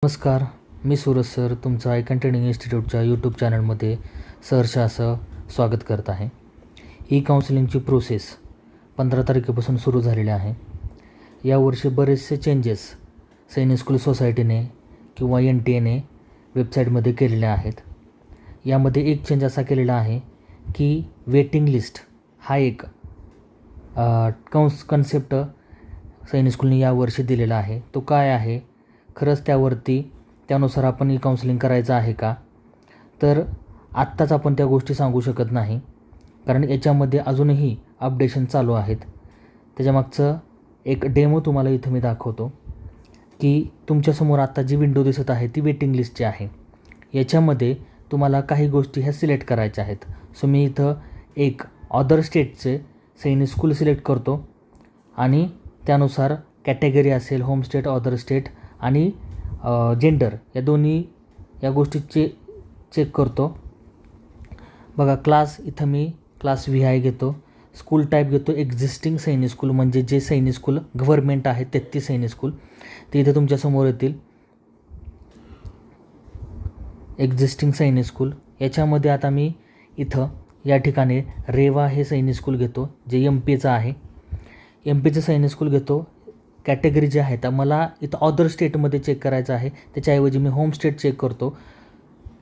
नमस्कार, मी सूरज सर तुमचं icon training इन्स्टिट्यूटच्या YouTube चॅनलमध्ये सहर्ष असं स्वागत करत आहे. ई काउन्सिलिंगची प्रोसेस 15 तारखेपासून सुरू झालेली आहे. यावर्षी बरेचसे चेंजेस सैनिक स्कूल सोसायटीने किंवा NTA वेबसाईटमध्ये केलेले आहेत. यामध्ये एक चेंज असा केलेला आहे की वेटिंग लिस्ट हा एक कन्सेप्ट सैनिक स्कूलने यावर्षी दिलेला आहे. तो काय आहे, खरंच त्यानुसार आपण ई काउन्सिलिंग करायचं आहे का? तर आत्ताच आपण त्या गोष्टी सांगू शकत नाही, कारण याच्यामध्ये अजूनही अपडेशन चालू आहेत. त्याच्यामागचं एक डेमो तुम्हाला इथं मी दाखवतो की तुमच्यासमोर आत्ता जी विंडो दिसत आहे ती वेटिंग लिस्टची आहे. याच्यामध्ये तुम्हाला काही गोष्टी ह्या सिलेक्ट करायच्या आहेत. सो मी इथं एक अदर स्टेटचे सैनिक स्कूल सिलेक्ट करतो आणि त्यानुसार कॅटेगरी असेल, होम स्टेट, अदर स्टेट आणि जेंडर या गोष्टी चेक करतो. बघा, क्लास इथं मी क्लास VI घेतो. स्कूल टाईप घेतो एक्झिस्टिंग सैनिक स्कूल, म्हणजे जे सैनिक स्कूल गव्हर्मेंट आहे 33 सैनिक स्कूल ते इथे तुमच्यासमोर येतील. एक्झिस्टिंग सैनिक स्कूल याच्यामध्ये आता मी इथं या ठिकाणी रेवा हे सैनिक स्कूल घेतो, जे MPचं आहे. MPचं सैनिक स्कूल घेतो. कॅटेगरी जे आहे तर मला इथं अदर स्टेटमध्ये चेक करायचं आहे, त्याच्याऐवजी मी होम स्टेट चेक करतो.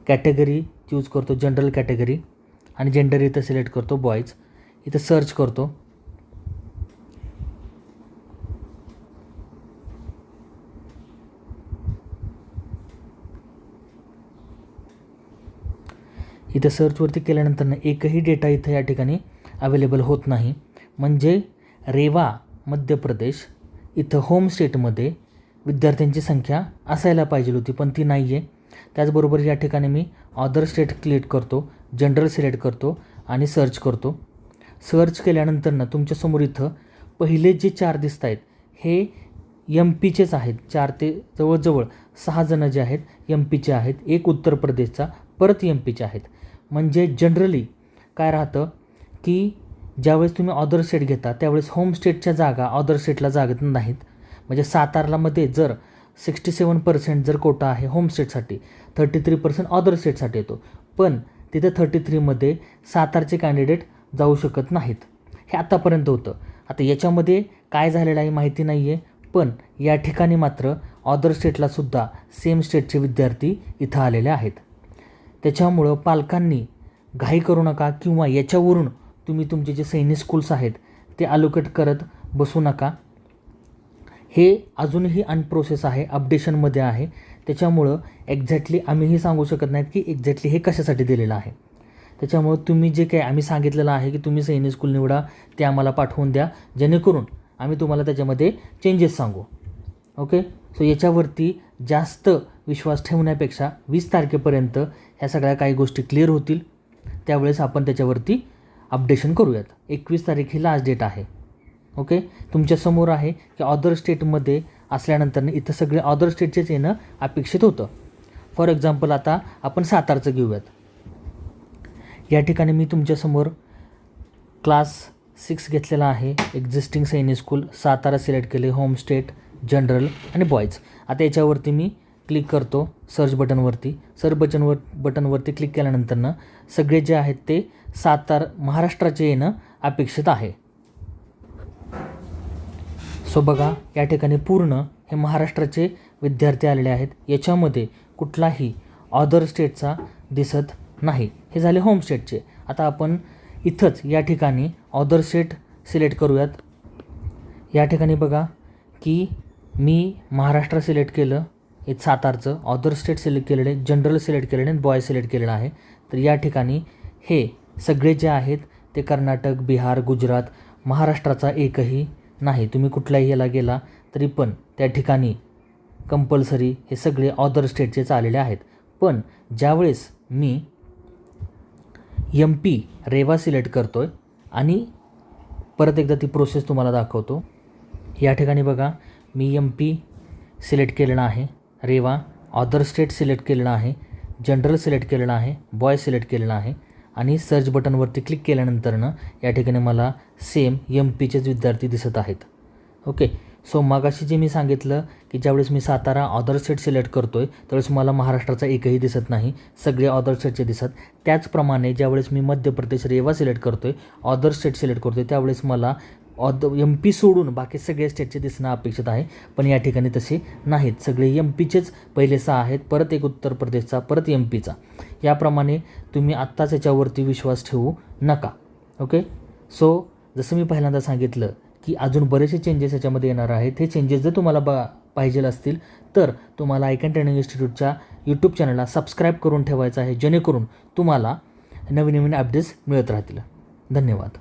कॅटेगरी चूज करतो, जनरल कॅटेगरी, आणि जेंडर इथं सिलेक्ट करतो बॉईज. इथं सर्च करतो. इथं सर्चवरती केल्यानंतर एकही डेटा इथं या ठिकाणी अवेलेबल होत नाही. म्हणजे रेवा मध्य प्रदेश इथं होम स्टेटमध्ये विद्यार्थ्यांची संख्या असायला पाहिजे होती, पण ती नाही आहे. त्याचबरोबर या ठिकाणी मी अदर स्टेट क्लिक करतो, जनरल सिलेक्ट करतो आणि सर्च करतो. सर्च केल्यानंतर तुमच्यासमोर इथं पहिले जे 4 दिसत आहेत हे MPचेच आहेत. 4 ते जवळजवळ 6 जण जे आहेत MPचे आहेत. एक उत्तर प्रदेशचा, परत MPचे आहेत. म्हणजे जनरली काय राहतं की ज्यावेळेस तुम्ही अदर स्टेट घेता त्यावेळेस होम स्टेटच्या जागा अदर स्टेटला जागत नाहीत. म्हणजे सातारामध्ये जर 67% जर कोटा आहे होम स्टेटसाठी, 33% अदर स्टेटसाठी येतो, पण तिथे 33मध्ये सातारचे कॅन्डिडेट जाऊ शकत नाहीत. हे आत्तापर्यंत होतं. आता याच्यामध्ये काय झालेलं आहे माहिती नाही आहे, पण या ठिकाणी मात्र अदर स्टेटलासुद्धा सेम स्टेटचे विद्यार्थी इथं आलेले आहेत. त्याच्यामुळं पालकांनी घाई करू नका किंवा याच्यावरून तुम्ही तुमचे जे सैनिक स्कूल्स आहेत ते अलोकेट करत बसू नका. हे अजूनही अनप्रोसेस आहे, अपडेशनमध्ये आहे. त्याच्यामुळं एक्झॅक्टली आम्हीही सांगू शकत नाहीत की एक्झॅक्टली हे कशासाठी दिलेलं आहे. त्याच्यामुळं तुम्ही जे काही आम्ही सांगितलेलं आहे की तुम्ही सैनिक स्कूल निवडा, ते आम्हाला पाठवून द्या, जेणेकरून आम्ही तुम्हाला त्याच्यामध्ये चेंजेस सांगू. ओके. सो याच्यावरती जास्त विश्वास ठेवण्यापेक्षा 20 तारखेपर्यंत ह्या सगळ्या काही गोष्टी क्लिअर होतील, त्यावेळेस आपण त्याच्यावरती अपडेशन करूयात. 21 तारीख ही लास्ट डेट आहे. ओके. तुमच्यासमोर आहे की अदर स्टेटमध्ये असल्यानंतर इथं सगळे अदर स्टेटचेच येणं अपेक्षित होतं. फॉर एक्झाम्पल आता आपण सातारचं घेऊयात. या ठिकाणी मी तुमच्यासमोर क्लास 6 घेतलेला आहे. एक्झिस्टिंग सैनिक स्कूल सातारा सिलेक्ट केले, होम स्टेट, जनरल आणि बॉईज. आता याच्यावरती मी क्लिक करतो सर्च बटनवरती. बटनवरती क्लिक केल्यानंतर सगळे जे आहेत ते महाराष्ट्राचे येणं अपेक्षित आहे. सो बघा, या ठिकाणी पूर्ण हे महाराष्ट्राचे विद्यार्थी आलेले आहेत. याच्यामध्ये कुठलाही अदर स्टेटचा दिसत नाही. हे झाले होम स्टेटचे. आता आपण इथंच या ठिकाणी अदर स्टेट सिलेक्ट करूयात. या ठिकाणी बघा की मी महाराष्ट्र सिलेक्ट केलं, एक सातारचं, अदर स्टेट सिलेक्ट केलेले, जनरल सिलेक्ट केलेले आणि बॉय सिलेक्ट केलेलं आहे. तर या ठिकाणी हे सगळे जे आहेत ते कर्नाटक, बिहार, गुजरात, महाराष्ट्राचा एकही नाही. तुम्ही कुठल्याही याला गेला तरी पण त्या ठिकाणी कंपल्सरी हे सगळे अदर स्टेटचेच आलेले आहेत. पण ज्यावेळेस मी MP रेवा सिलेक्ट करतो आहे आणि परत एकदा ती प्रोसेस तुम्हाला दाखवतो. या ठिकाणी बघा, मी MP सिलेक्ट केलेला आहे, रेवा, अदर स्टेट सिलेक्ट केलेलं आहे, जनरल सिलेक्ट केलेलं आहे, बॉय सिलेक्ट केलेलं आहे आणि सर्च बटनवरती क्लिक केल्यानंतर या ठिकाणी मला सेम MPचेच विद्यार्थी दिसत आहेत. ओके. सो मगाशी जे मी सांगितलं की ज्यावेळेस मी सातारा ऑदर स्टेट सिलेक्ट करतो आहे त्यावेळेस मला महाराष्ट्राचा एकही दिसत नाही, सगळे ऑदर स्टेटचे दिसत. त्याचप्रमाणे ज्यावेळेस मी मध्य प्रदेश रेवा सिलेक्ट करतो आहे, ऑदर स्टेट सिलेक्ट करतो आहे, त्यावेळेस मला MP सोडून बाकी सगळे स्टेटचे दिसणं अपेक्षित आहे. पण या ठिकाणी तसे नाहीत, सगळे MPचेच पहिले 6 आहेत, परत एक उत्तर प्रदेशचा, परत MPचा. याप्रमाणे तुम्ही आत्ताच याच्यावरती विश्वास ठेवू नका. ओके. सो जसं मी पहिल्यांदा सांगितलं की अजून बरेचसे चेंजेस याच्यामध्ये येणार आहेत. हे चेंजेस जर तुम्हाला पाहिजे असतील तर तुम्हाला आयकॉन ट्रेनिंग इन्स्टिट्यूटच्या यूट्यूब चॅनलला सबस्क्राईब करून ठेवायचं आहे, जेणेकरून तुम्हाला नवीन नवीन अपडेट्स मिळत राहतील. धन्यवाद.